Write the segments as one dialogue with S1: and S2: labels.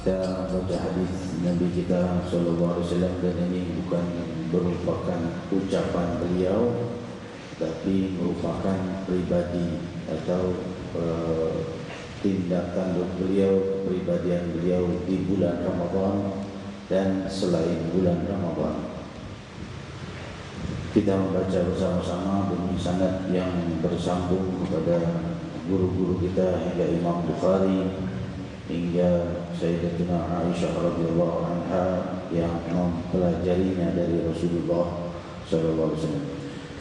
S1: Kita baca hadis Nabi kita sallallahu alaihi wasallam, dan ini bukan merupakan ucapan beliau, tapi merupakan pribadi atau tindakan beliau, kepribadian beliau di bulan Ramadan dan selain bulan Ramadan. Kita membaca bersama-sama demi sanad yang bersambung kepada guru-guru kita hingga Imam Bukhari hingga Sayyidatina Aisyah radhiyallahu anha yang mempelajarinya dari Rasulullah sallallahu alaihi wasallam.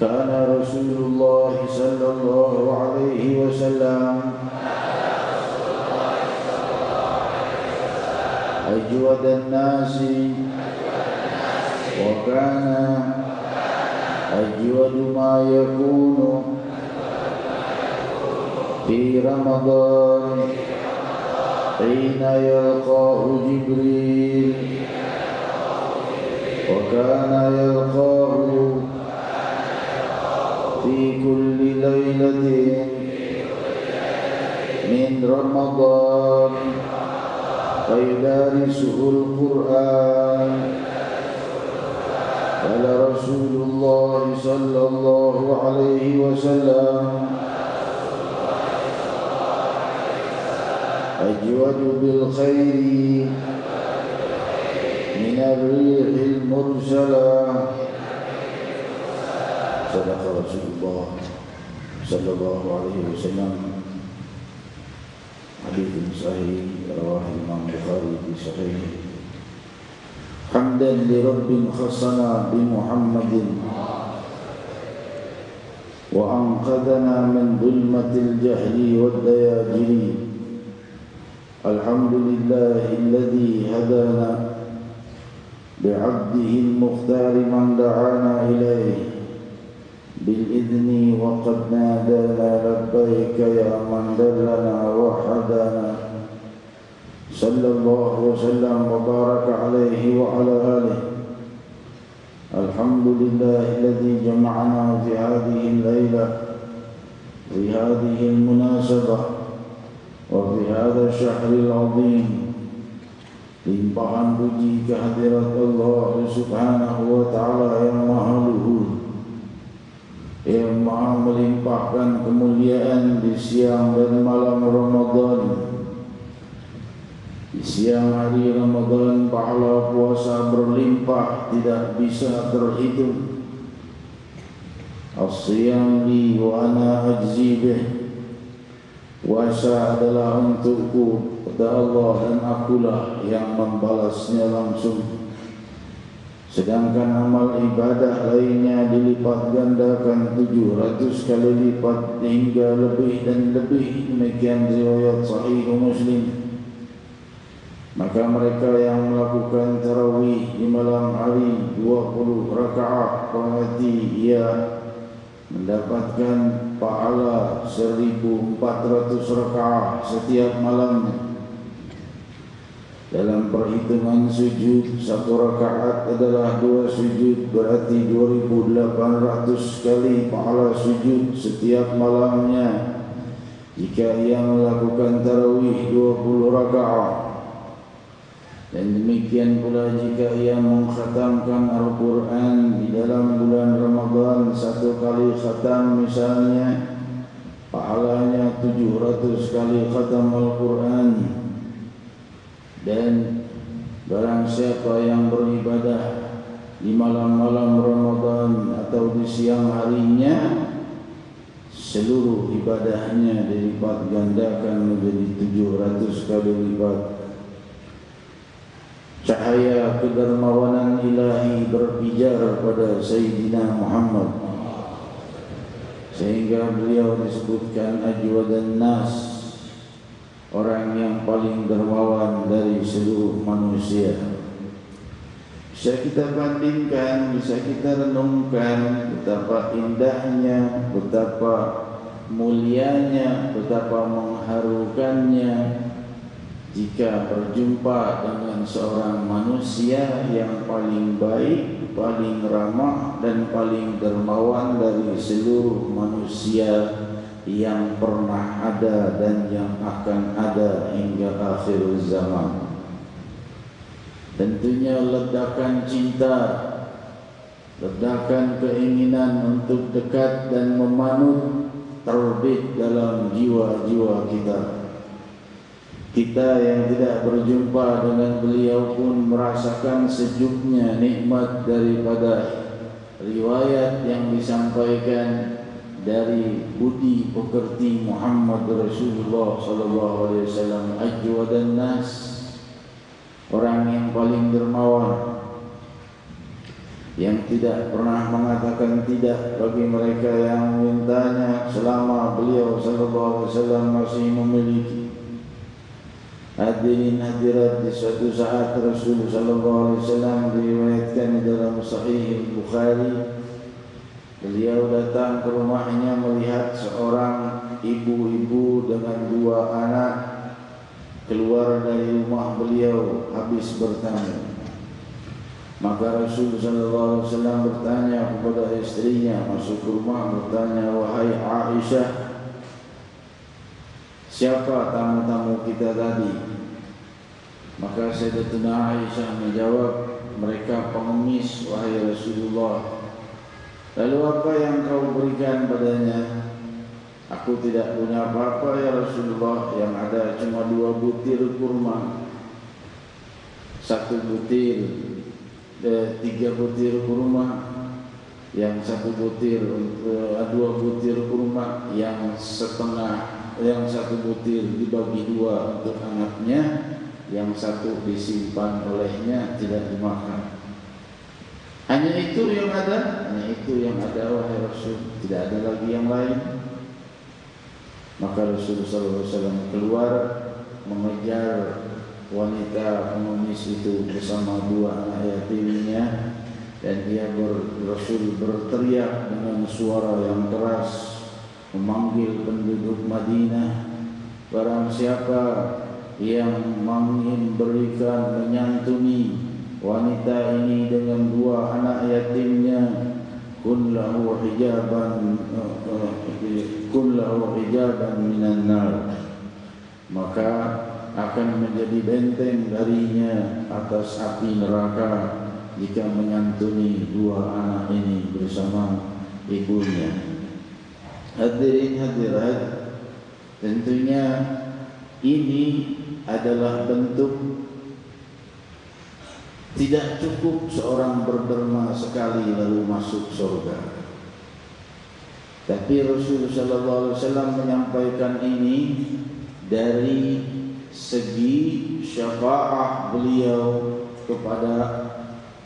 S1: Kana Rasulullah sallallahu alaihi wasallam ajwadan nasi wa kana ajwadu ma yakunu fi Ramadan hina yalqahu Jibril wa kana yalqahu fi kulli laylatin min Ramadan فيدارسه القرآن. قال رسول الله صلى الله عليه وسلم أجود بالخير من الريح المرسلة. صدق رسول الله صلى الله عليه وسلم. Hadits sahih rawah Imam Bukhari di sahih. Hamdan li Rabbin khassana bi Muhammadin wa anqadhana min dhulmatil jahli wad dayajiri. Alhamdulillahi alladhi hadana bi'abdihi al-mukhtar man da'ana ilayhi بالإذن وقد نادانا لبيك يا من دلنا وحدانا sallallahu wasallam wa baraka alaihi wa ala alihi. Alhamdulillahilladzi jama'ana fi hadhihi al-lailah fi hadhihi al-munasabah wa fi hadha asy-syahril 'azim. Limpahan puji kehadirat Allah Subhanahu wa taala yang maha luhur, yang maha melimpahkan kemuliaan di siang dan malam Ramadan. Di siang hari Ramadan pahala puasa berlimpah tidak bisa terhitung. As-siyam li wa ana ajzi bih. Puasa adalah untukku, kata Allah, dan akulah yang membalasnya langsung. Sedangkan amal ibadah lainnya dilipat gandakan 700 kali lipat hingga lebih dan lebih. Demikian riwayat Sahih Muslim. Maka mereka yang melakukan tarawih di malam hari 20 rakaat, berarti ia mendapatkan pahala 1400 rakaat setiap malamnya. Dalam perhitungan sujud, 1 rakaat adalah 2 sujud, berarti 2800 kali pahala sujud setiap malamnya jika ia melakukan tarawih 20 rakaat. Dan demikian pula jika ia mengkhatamkan Al-Quran di dalam bulan Ramadan 1 kali khatam misalnya, pahalanya 700 kali khatam Al-Quran. Dan barang siapa yang beribadah di malam-malam Ramadan atau di siang harinya, seluruh ibadahnya dilipat gandakan menjadi 700 kali lipat. Cahaya kedermawanan ilahi berpijar pada Sayyidina Muhammad, sehingga beliau disebutkan ajwadan nas, orang yang paling dermawan dari seluruh manusia. Bisa kita bandingkan, bisa kita renungkan betapa indahnya, betapa mulianya, betapa mengharukannya jika berjumpa dengan seorang manusia yang paling baik, paling ramah dan paling dermawan dari seluruh manusia yang pernah ada dan yang akan ada hingga akhir zaman. Tentunya ledakan cinta, ledakan keinginan untuk dekat dan memanut terbit dalam jiwa-jiwa kita. Kita yang tidak berjumpa dengan beliau pun merasakan sejuknya nikmat daripada riwayat yang disampaikan dari budi pekerti Muhammad Rasulullah SAW. Ajwadan nas, orang yang paling dermawan, yang tidak pernah mengatakan tidak bagi mereka yang memintanya selama beliau SAW masih memiliki. Hadirin hadirat, di suatu saat Rasulullah SAW diriwayatkan dalam Sahih Bukhari, beliau datang ke rumahnya melihat seorang ibu-ibu dengan 2 anak keluar dari rumah beliau habis bertanya. Maka Rasulullah SAW bertanya kepada istrinya, masuk ke rumah bertanya, wahai Aisyah, siapa tamu-tamu kita tadi? Maka Sayyidatuna Aisyah menjawab, mereka pengemis, wahai Rasulullah. Lalu apa yang kau berikan padanya? Aku tidak punya apa-apa ya Rasulullah, yang ada cuma 2 butir kurma. 1 butir, 3 butir kurma, yang 1 butir, 2 butir kurma, yang setengah, yang 1 butir dibagi 2 untuk anaknya, yang 1 disimpan olehnya, tidak dimakan. Hanya itu yang ada, hanya itu yang ada wahai Rasul, tidak ada lagi yang lain. Maka Rasulullah SAW keluar mengejar wanita pengemis itu bersama 2 anak yatimnya, dan dia Rasul berteriak dengan suara yang keras memanggil penduduk Madinah, barang siapa yang memberikan menyantuni wanita ini dengan 2 anak yatimnya, kullahu hijaban minan nar, maka akan menjadi benteng darinya atas api neraka jika menyantuni 2 anak ini bersama ibunya. Hadirin hadirat, tentunya ini adalah bentuk tidak cukup seorang berderma sekali lalu masuk surga. Tapi Rasulullah SAW menyampaikan ini dari segi syafaat beliau kepada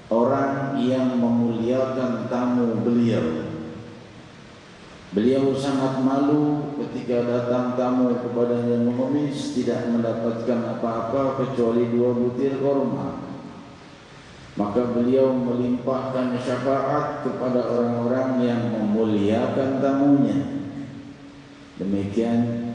S1: orang yang memuliakan tamu beliau. Beliau sangat malu ketika datang tamu kepadanya mengemis, tidak mendapatkan apa-apa kecuali 2 butir korma. Maka beliau melimpahkan syafaat kepada orang-orang yang memuliakan tamunya. Demikian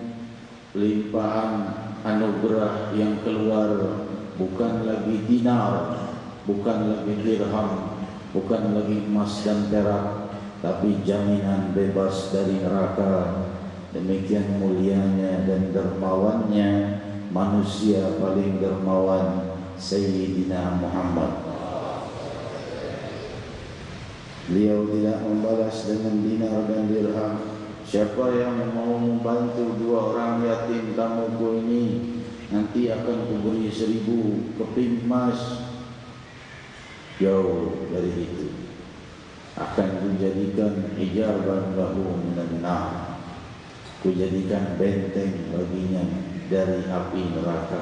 S1: limpahan anugerah yang keluar bukan lagi dinar, bukan lagi dirham, bukan lagi emas dan perak, tapi jaminan bebas dari neraka. Demikian mulianya dan dermawannya manusia paling dermawan, Sayyidina Muhammad. Beliau tidak membalas dengan dinar dan dirham. Siapa yang mau membantu 2 orang yatim tamuku ini, nanti akan kuberi 1000 keping emas. Jauh dari itu, akan kujadikan hijaban lahu minan nar, kujadikan benteng baginya dari api neraka.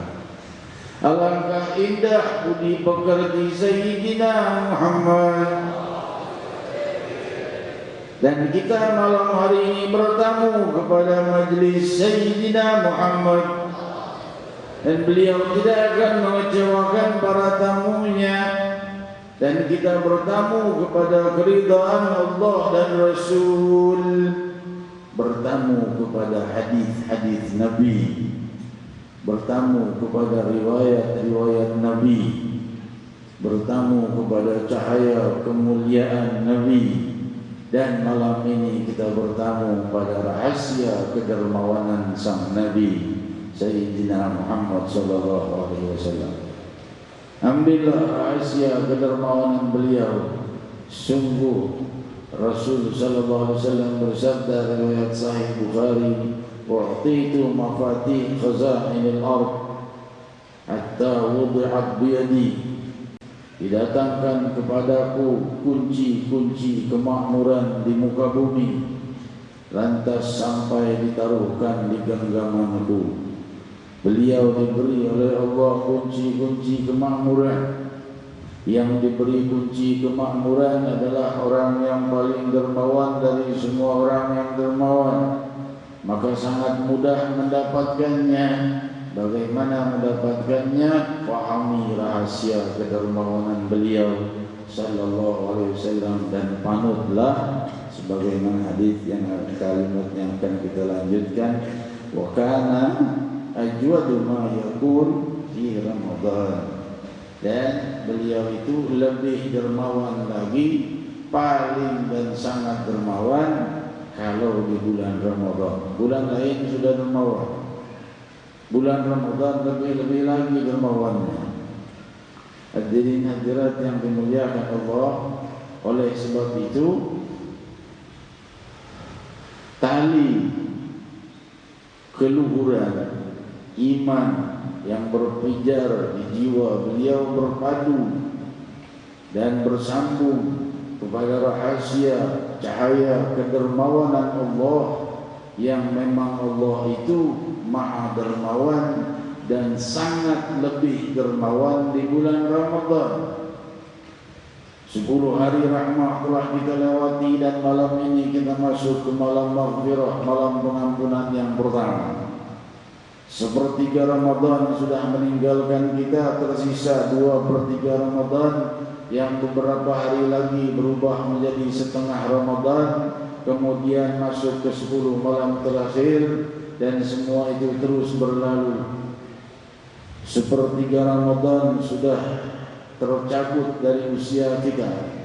S1: Alangkah indah budi pekerti Sayyidina Muhammad. Dan kita malam hari ini bertamu kepada majlis Sayyidina Muhammad, dan beliau tidak akan mengecewakan para tamunya. Dan kita bertamu kepada keridhaan Allah dan Rasul, bertamu kepada hadis-hadis Nabi, bertamu kepada riwayat-riwayat Nabi, bertamu kepada cahaya kemuliaan Nabi. Dan malam ini kita bertamu pada rahasia kedermawanan sang Nabi Sayyidina Muhammad sallallahu alaihi wasallam. Ambillah rahasia kedermawanan beliau. Sungguh Rasul sallallahu alaihi wasallam bersabda, riwayat sahih Bukhari, "U'titu mafatih khazainil ard hatta wudi'at biyadi." Didatangkan kepadaku kunci-kunci kemakmuran di muka bumi, lantas sampai ditaruhkan di genggamanku. Beliau diberi oleh Allah kunci-kunci kemakmuran. Yang diberi kunci kemakmuran adalah orang yang paling dermawan dari semua orang yang dermawan. Maka sangat mudah mendapatkannya. Bagaimana mendapatkannya? Fahami rahasia kedermawanan beliau sallallahu alaihi wasallam, dan panutlah sebagaimana hadis yang kalimat yang akan kita lanjutkan. Wa kana ajwadu ma yakun fi Ramadan. Dan beliau itu lebih dermawan lagi, paling dan sangat dermawan kalau di bulan Ramadan. Bulan lain sudah dermawan, bulan Ramadan lebih-lebih lagi dermawannya. Hadirin hadirat yang dimuliakan Allah, oleh sebab itu tali keluhuran iman yang berpijar di jiwa beliau berpadu dan bersambung kepada rahasia cahaya kedermawanan Allah, yang memang Allah itu Maha dermawan dan sangat lebih dermawan di bulan Ramadan. 10 hari rahmah telah kita lewati, dan malam ini kita masuk ke malam maghfirah, malam pengampunan yang pertama. Sepertiga Ramadan sudah meninggalkan kita, tersisa 2/3 Ramadan, yang beberapa hari lagi berubah menjadi setengah Ramadan, kemudian masuk ke 10 malam terakhir, dan semua itu terus berlalu. Sepertiga Ramadan sudah tercabut dari usia kita.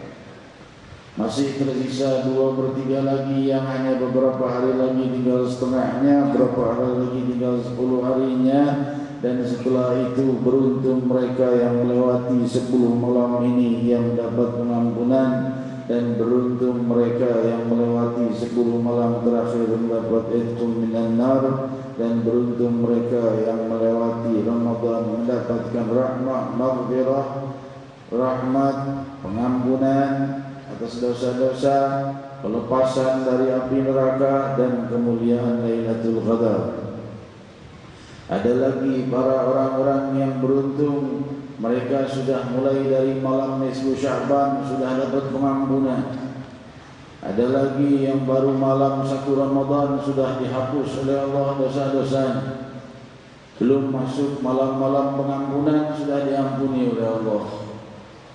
S1: Masih tersisa 2/3 lagi yang hanya beberapa hari lagi tinggal setengahnya, beberapa hari lagi tinggal 10 harinya. Dan setelah itu beruntung mereka yang melewati 10 malam ini yang dapat pengampunan, dan beruntung mereka yang melewati 10 malam terakhir mendapat itqun minan nar, dan beruntung mereka yang melewati Ramadan mendapatkan rahmat, pengampunan atas dosa-dosa, pelepasan dari api neraka, dan kemuliaan Lailatul Qadar. Ada lagi para orang-orang yang beruntung, mereka sudah mulai dari malam nisfu Sya'ban sudah dapat pengampunan. Ada lagi yang baru malam 1 Ramadan sudah dihapus oleh Allah dosa-dosanya. Belum masuk malam-malam pengampunan sudah diampuni oleh Allah.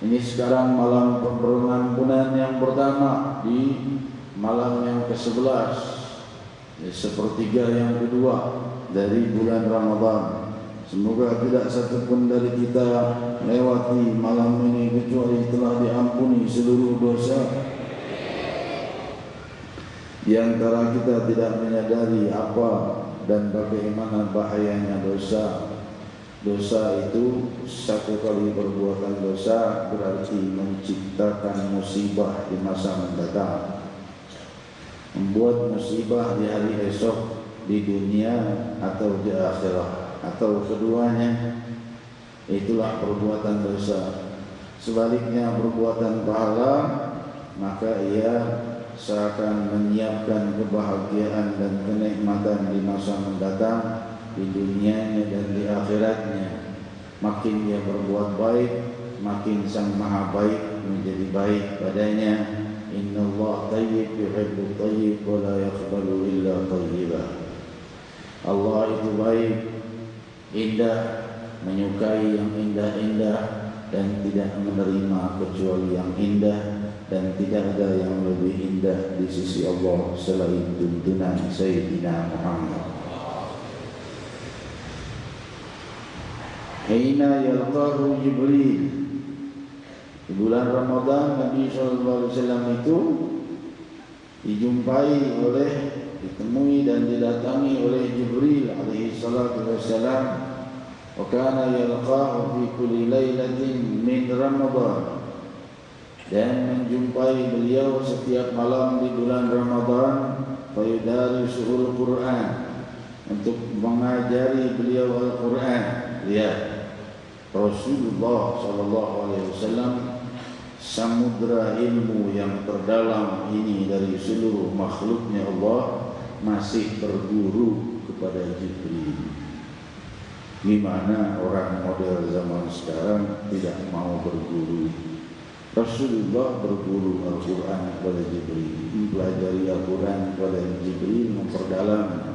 S1: Ini sekarang malam pengampunan yang pertama di malam yang ke-11, sepertiga yang kedua dari bulan Ramadan. Semoga tidak satupun dari kita melewati malam ini kecuali telah diampuni seluruh dosa. Di antara kita tidak menyadari apa dan bagaimana bahayanya dosa. Dosa itu satu kali perbuatan dosa berarti menciptakan musibah di masa mendatang, membuat musibah di hari esok, di dunia atau di akhirat, atau keduanya. Itulah perbuatan dosa. Sebaliknya perbuatan pahala, maka ia seakan menyiapkan kebahagiaan dan kenikmatan di masa mendatang, di dunianya dan di akhiratnya. Makin dia berbuat baik, makin Sang Maha Baik menjadi baik padanya. Innallaha thayyib yuhibbut thayyib wa la yaqbalu illa thayyiban. Allah itu baik, indah, menyukai yang indah-indah, dan tidak menerima kecuali yang indah, dan tidak ada yang lebih indah di sisi Allah selain tuntunan Sayyidina Muhammad. Hina yalqahu Jibril. Di bulan Ramadan Nabi SAW itu dijumpai oleh, ditemui dan didatangi oleh Jibril alaihi salatu wassalam. Wa kana yalqahu fi kulli lailatin min Ramadan, dan menjumpai beliau setiap malam di bulan Ramadan. Fayudarisuhul Quran, untuk mengajari beliau Al-Quran. Lihat, Rasulullah SAW, samudra ilmu yang terdalam ini dari seluruh makhluknya Allah, masih berguru kepada Jibril. Gimana orang model zaman sekarang tidak mau berguru? Rasulullah berguru Al-Quran kepada Jibril, mempelajari Al-Quran kepada Jibril, memperdalam.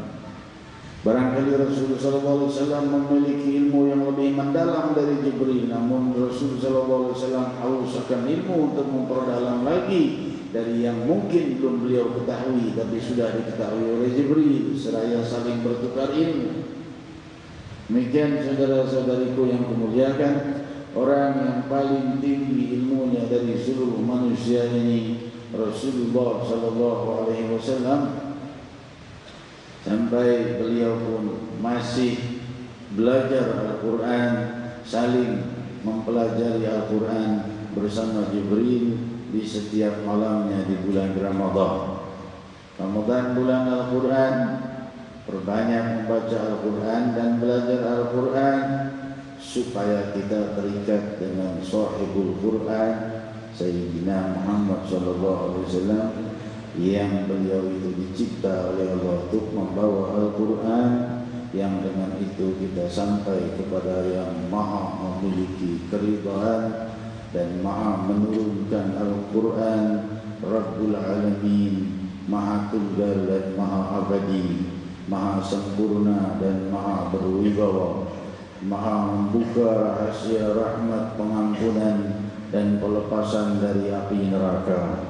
S1: Barangkali Rasulullah SAW memiliki ilmu yang lebih mendalam dari Jibril, namun Rasulullah SAW haus akan ilmu untuk memperdalam lagi dari yang mungkin belum beliau ketahui, tapi sudah diketahui oleh Jibril, seraya saling bertukar ilmu. Demikian saudara-saudariku yang kumuliakan, orang yang paling tinggi ilmunya dari seluruh manusia ini Rasulullah SAW, sampai beliau pun masih belajar Al-Quran, saling mempelajari Al-Quran bersama Jibril di setiap malamnya di bulan Ramadan. Ramadan bulan Al-Quran, perbanyak membaca Al-Quran dan belajar Al-Quran supaya kita terikat dengan sahibul Quran Sayyidina Muhammad SAW, yang beliau itu dicipta oleh Allah untuk membawa Al-Quran, yang dengan itu kita sampai kepada yang maha memiliki keridhaan dan maha menurunkan Al-Quran, Rabbul Alamin, maha tunggal dan maha abadi, maha sempurna dan maha berwibawa, maha membuka rahasia rahmat, pengampunan dan pelepasan dari api neraka.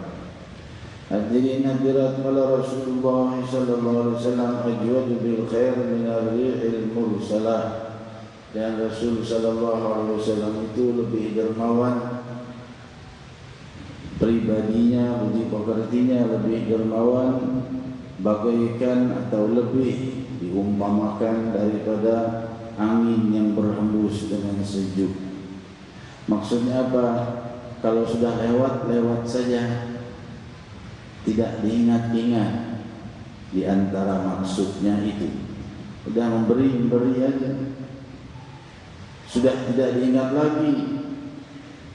S1: Hadirin hadirat mala Rasulullah sallallahu alaihi wasallam, ajwadu bil khair min ar-rihil mursalah. dan Rasul sallallahu alaihi wasallam itu lebih dermawan, pribadinya, budi pekertinya lebih dermawan, bagaikan atau lebih diumpamakan daripada angin yang berhembus dengan sejuk. Maksudnya apa? Kalau sudah lewat, lewat saja, tidak diingat-ingat. Di antara maksudnya itu sudah memberi aja, sudah tidak diingat lagi.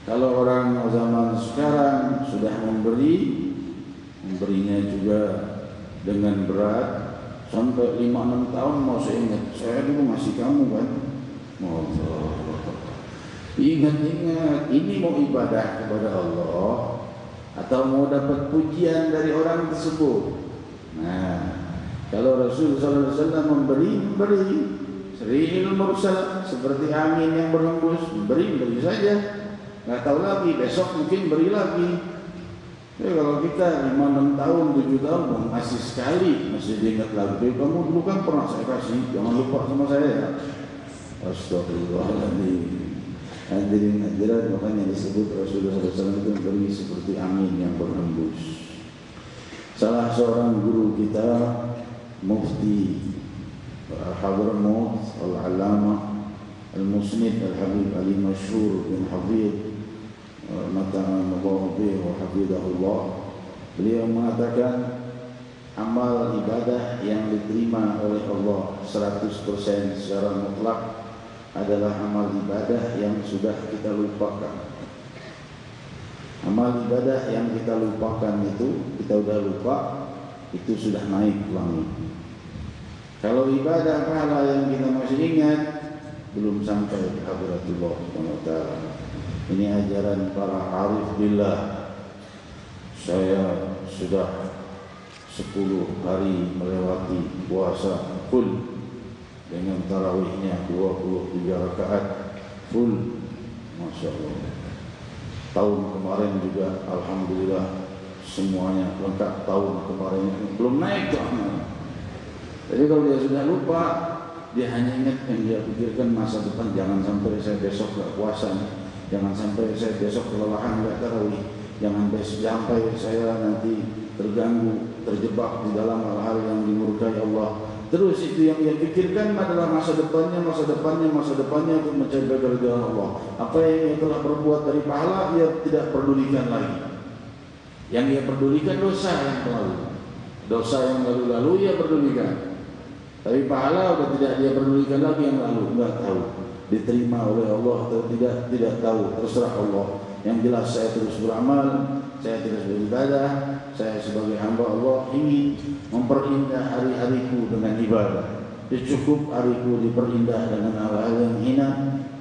S1: Kalau orang zaman sekarang sudah memberinya juga dengan berat, sampai 5-6 tahun mau saya ingat, saya dulu ngasih kamu kan. Ingat-ingat, ini mau ibadah kepada Allah atau mau dapat pujian dari orang tersebut. Nah, kalau Rasul sallallahu alaihi wasallam memberi seril mursal, seperti angin yang berhembus, beri saja. Enggak tahu lagi, besok mungkin beri lagi. Kalau kita 5-6 tahun, 7 tahun masih sekali, masih diingat lagi. Kamu dulu kan pernah saya kasih, jangan lupa sama saya ya. Astagfirullahaladzim. Hadirin hadirat, makanya disebut Rasulullah SAW itu beri seperti angin yang berhembus. Salah seorang guru kita, Mufti Hadramaut Al-Allamah Al-Musnid Al-Habib Ali Masyhur bin Hafidh Mata'an Allah wa hafidhahullah, beliau mengatakan amal ibadah yang diterima oleh Allah 100% secara mutlak adalah amal ibadah yang sudah kita lupakan. Amal ibadah yang kita lupakan itu, kita sudah lupa, itu sudah naik ke langit. Kalau ibadah pahala yang kita masih ingat, belum sampai ke hadratullah Subhanahu wa ta'ala. Ini ajaran para arif billah. Saya sudah 10 hari melewati puasa full dengan tarawihnya 23 rakaat full, Masya Allah. Tahun kemarin juga alhamdulillah semuanya lengkap. Tahun kemarin belum naik ke amal. Jadi kalau dia sudah lupa, dia hanya ingat yang dia pikirkan masa depan. Jangan sampai saya besok gak puasa, jangan sampai saya besok kelelahan gak tarawih, jangan sampai saya nanti terganggu, terjebak di dalam hal-hal yang dimurkai Allah. Terus itu yang dia pikirkan adalah masa depannya untuk mencapai keridhaan Allah. Apa yang dia telah berbuat dari pahala, dia tidak pedulikan lagi. Yang dia pedulikan dosa yang lalu. Dosa yang lalu-lalu dia pedulikan. Tapi pahala sudah tidak dia pedulikan lagi yang lalu. Enggak tahu diterima oleh Allah atau tidak tahu, terserah Allah. Yang jelas saya terus beramal, saya terus beribadah. Saya sebagai hamba Allah ingin memperindah hari-hariku dengan ibadah. Cukup hariku diperindah dengan hal-hal yang hina,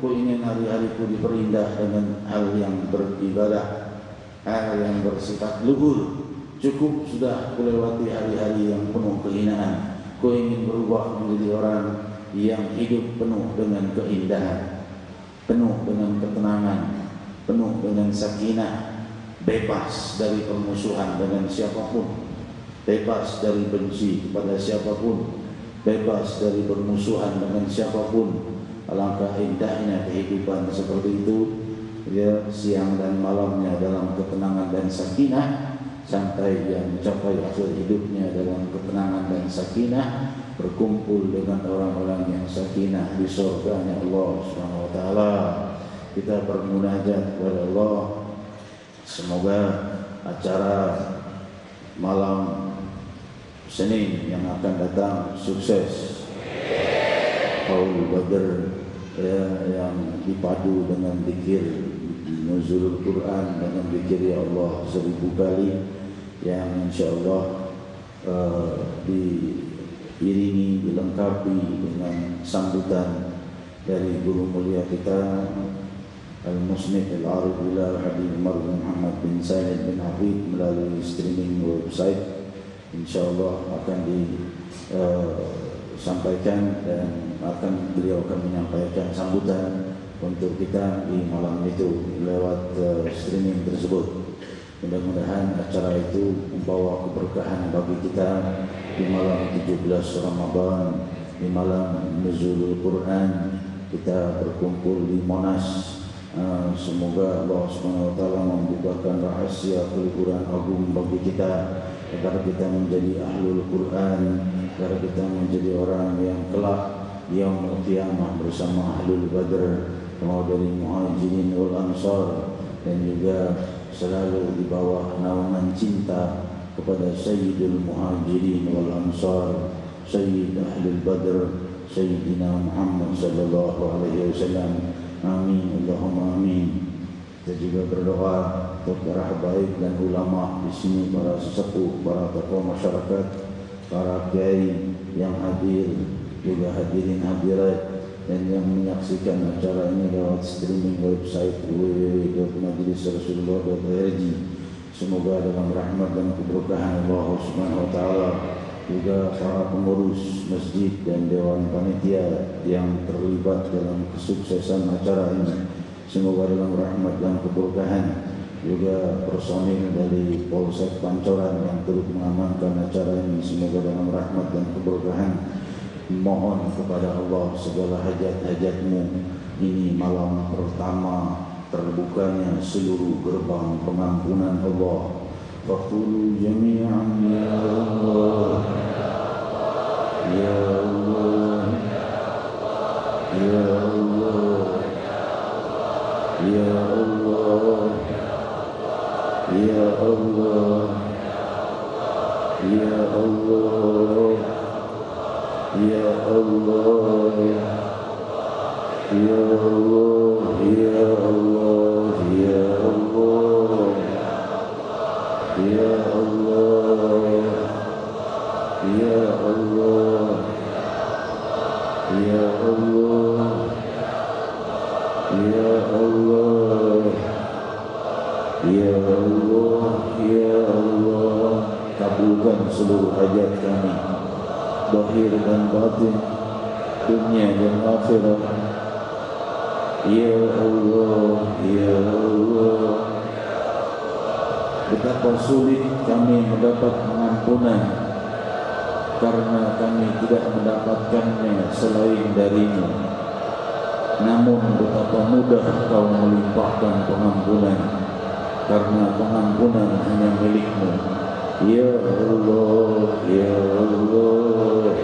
S1: ku ingin hari-hariku diperindah dengan hal yang beribadah, hal yang bersifat luhur. Cukup sudah kulewati hari-hari yang penuh kehinaan. Ku ingin berubah menjadi orang yang hidup penuh dengan keindahan, penuh dengan ketenangan, penuh dengan sakinah, bebas dari permusuhan dengan siapapun, bebas dari benci kepada siapapun, bebas dari bermusuhan dengan siapapun. Alangkah indahnya kehidupan seperti itu, ya, siang dan malamnya dalam ketenangan dan sakinah, sampai dia mencapai akhir hidupnya dalam ketenangan dan sakinah, berkumpul dengan orang-orang yang sakinah di surganya Allah Subhanahu wa ta'ala. Kita bermunajat kepada Allah, semoga acara malam Senin yang akan datang sukses. Qaul Badr yang dipadu dengan zikir nuzulul Quran, dengan zikir ya Allah 1000 kali, yang insyaallah diiringi, dilengkapi dengan sambutan dari guru mulia kita Al-Musnid Al-Arif Billah Habib Muhammad bin Said bin Habib melalui streaming website. InsyaAllah akan disampaikan dan beliau akan menyampaikan sambutan untuk kita di malam itu lewat streaming tersebut. Mudah-mudahan acara itu membawa keberkahan bagi kita di malam 17 Ramadan, di malam Nuzulul Quran, kita berkumpul di Monas. Semoga Allah SWT membukakan rahasia keliburan agung bagi kita, agar kita menjadi ahlul Quran, agar kita menjadi orang yang kelak yaumul qiyamah bersama ahlul Badr, mau dari Muhajirin wal Ansar, dan juga selalu di bawah naungan cinta kepada Sayyidul Muhajirin wal Ansar, Sayyid ahlul Badr, Sayyidina Muhammad sallallahu alaihi wasallam. Amin, Allahumma amin. Kita juga berdoa untuk para habaib dan ulama di sini, para sesepuh, para tokoh masyarakat, para kiai yang hadir, juga hadirin hadirat, dan yang menyaksikan acara ini lewat streaming website www.majlisrasulullah.org. Semoga dalam rahmat dan keberkahan Allah Subhanahu wa taala, juga para pengurus masjid dan dewan panitia yang terlibat dalam kesuksesan acara ini, semoga dalam rahmat dan keberkahan, juga personil dari Polsek Pancoran yang turut mengamankan acara ini, semoga dalam rahmat dan keberkahan. Mohon kepada Allah segala hajat-hajatmu. Ini malam pertama terbukanya seluruh gerbang pengampunan Allah. Faqulu jami'an ya Allah, ya Allah, ya Allah, ya Allah, ya Allah, ya Allah, ya Allah, ya Allah, ya Allah, ya Allah, ya Allah, ya Allah, ya Allah, ya Allah, ya Allah, ya Allah. Kabulkan seluruh hajat kami, zahir dan batin, dunia dan akhirat. Ya Allah, ya Allah. Betapa sulit kami mendapat pengampunan, karena kami tidak mendapatkannya selain darimu. Namun betapa mudah Kau melimpahkan pengampunan, karena pengampunan hanya milik-Mu. Ya Allah, ya Allah.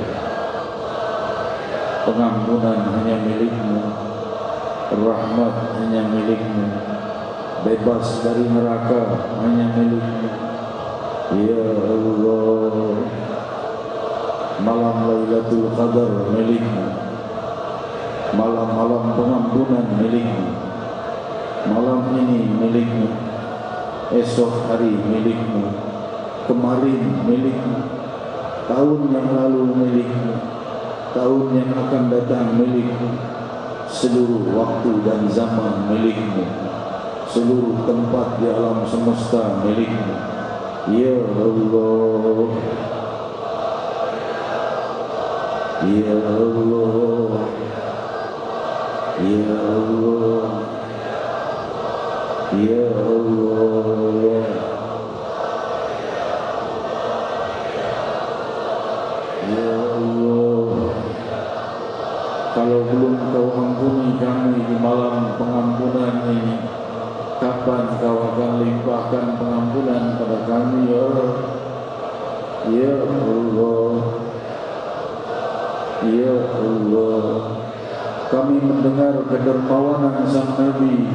S1: Pengampunan hanya milik-Mu, rahmat hanya milik-Mu, bebas dari neraka hanya milik-Mu. Ya Allah. Malam Lailatul Qadar milik-Mu, malam-malam pengampunan milik-Mu. Malam ini milik-Mu, esok hari milik-Mu, kemarin milik-Mu, tahun yang lalu milik-Mu, tahun yang akan datang milik-Mu, seluruh waktu dan zaman milik-Mu, seluruh tempat di alam semesta milik-Mu. Ya Allah, ya Allah, ya Allah, ya Allah, ya Allah. Kalau belum Kau ampuni kami di malam pengampunan ini, kapan Kau akan limpahkan pengampunan pada kami, ya Allah? Ya Allah, ya Allah. Kami mendengar kedermawanan Sang Nabi,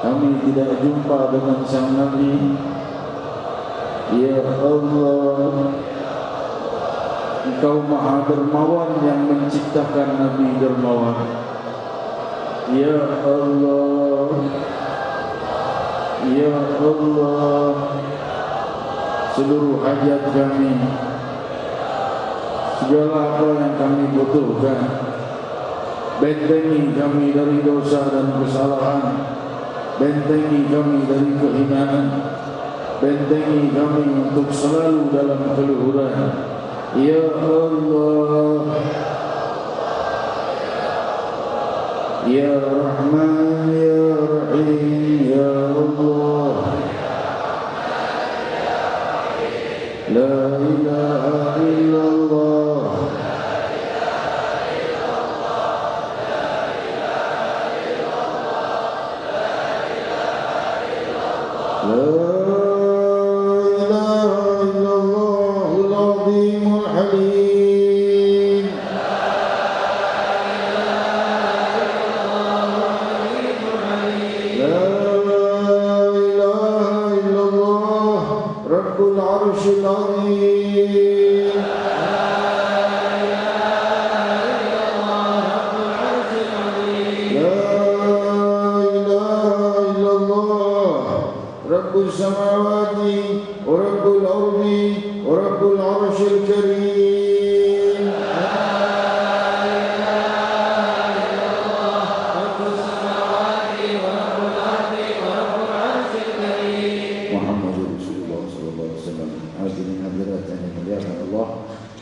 S1: kami tidak jumpa dengan Sang Nabi. Ya Allah, Engkau Maha Dermawan yang menciptakan Nabi dermawan. Ya Allah, ya Allah. Seluruh hajat kami, segala apa yang kami butuhkan, bentengi kami dari dosa dan kesalahan, bentengi kami dari kehinaan, bentengi kami untuk selalu dalam keluhuran. Ya Allah, Ya Rahman, Ya Rahim, Ya Allah. La ilaha illallah,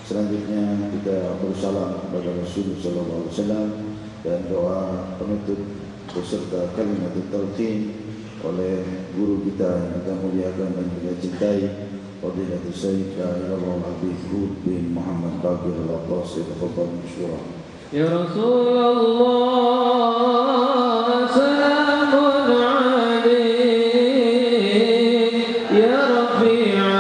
S1: Selanjutnya kita bersalam kepada Rasulullah sallallahu alaihi wasallam dan doa penutup beserta kalimat talqin oleh guru kita yang kita muliakan dan kita cintai, Fadilatul Syekh Al-Allamah Habib Hud bin Muhammad Baqir Al-Abbas. Tafadhal masykuran.
S2: Ya Rasulullah, salamun alaik ya Rafi'a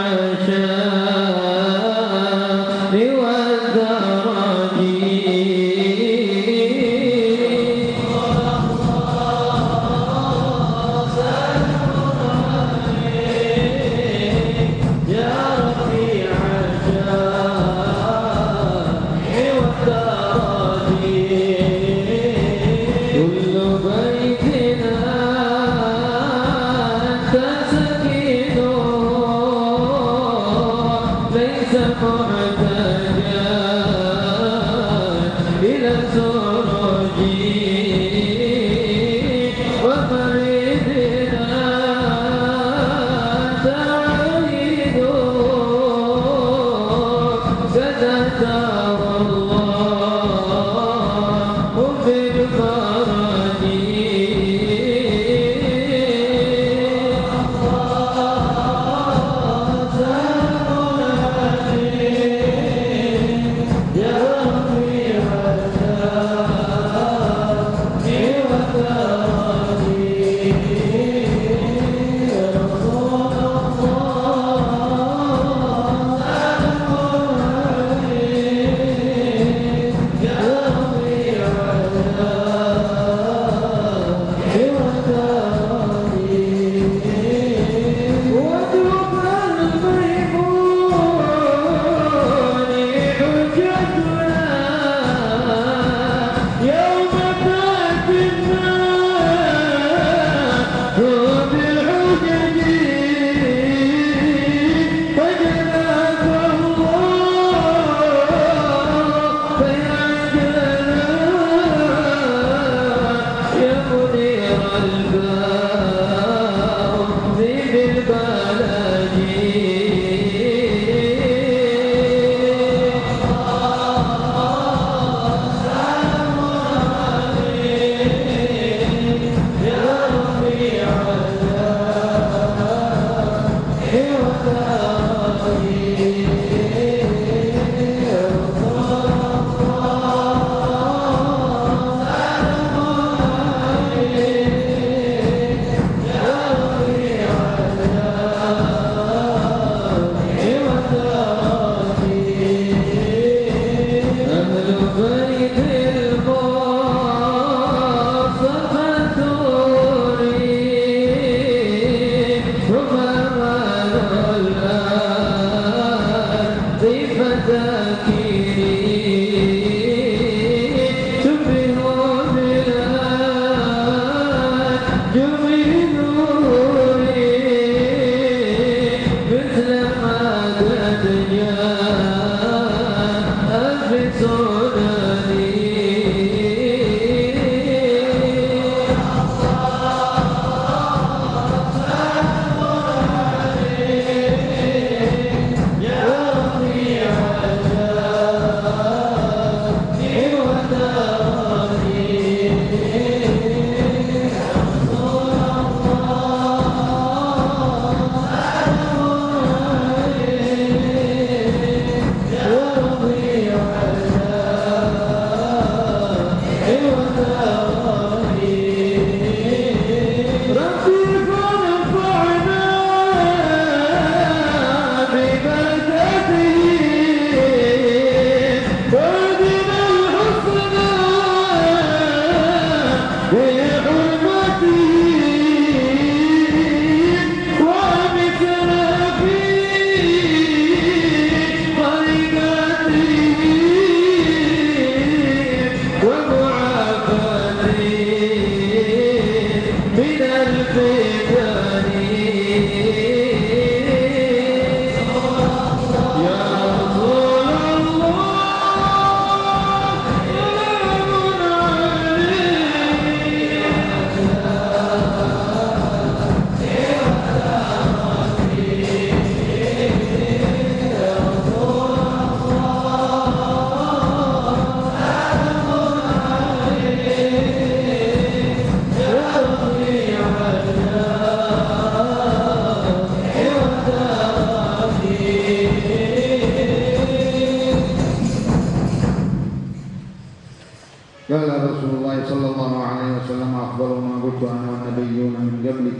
S3: قال رسول الله صلى الله عليه وسلم أفضل ما قلت أنا والنبيون من قبلي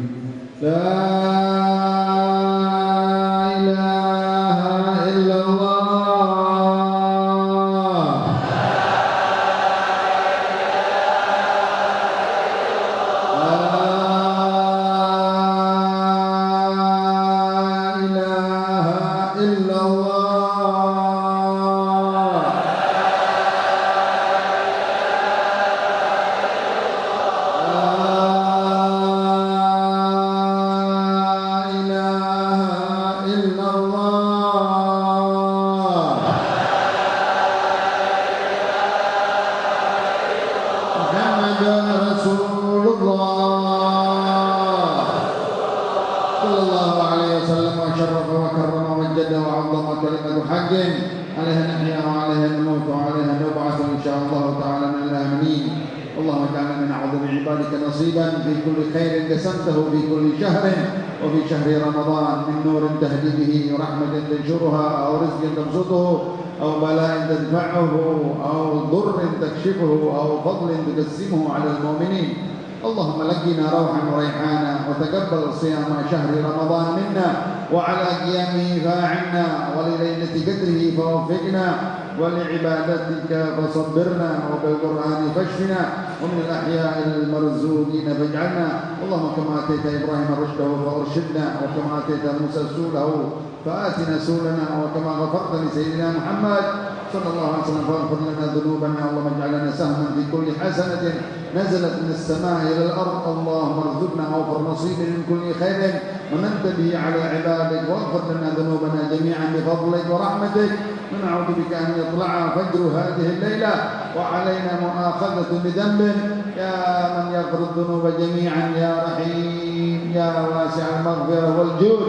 S3: لا إله إلا الله في كل شهر وفي شهر رمضان من نور تهدي به ورحمة تنشرها أو رزق تبسطه أو بلاء تدفعه أو ضر تكشفه أو فضل تقسمه على المؤمنين اللهم لقنا روحا وريحانا وتقبل صيام شهر رمضان منا وعلى قيامه فاعنا ولليلة قدره فوفقنا ولعبادتك فصبرنا وبالقرآن فاشفنا ومن الأحياء المرزوقين فاجعلنا اللهم كما أتيت إبراهيم رشده فأرشدنا وكما أتيت موسى سوله فآتنا سولنا وكما غفرت لسيدنا محمد صلى الله عليه وسلم فاغفر لنا ذنوبنا اللهم اجعل لنا سهما في كل حسنة نزلت من السماء إلى الأرض اللهم ارزقنا أوفر نصيب من كل خير ومنت به على عبادك واغفر لنا ذنوبنا جميعا بفضلك ورحمتك ونعوذ بك أن يطلع فجر هذه الليلة وعلينا مؤاخذة بذنب يا من يغفر الذنوب جميعا يا رحيم يا واسع المغفرة والجود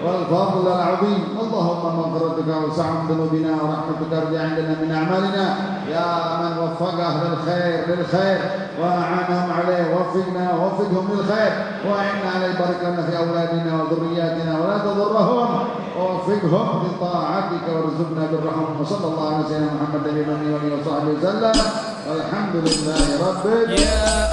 S3: والفضل العظيم اللهم مغفرتك وسع ذنوبنا ورحمتك ارجع عندنا من أعمالنا يا من وفق أهل الخير للخير وأعانهم عليه وفقنا ووفقهم للخير وأعنا عليه بارك لنا في أولادنا وذرياتنا ولا تضرهم ووفقهم لطاعتك وارزقنا بالرحمة وصلى الله على سيدنا محمد وعلى آله وصحبه وسلم والحمد لله رب العالمين.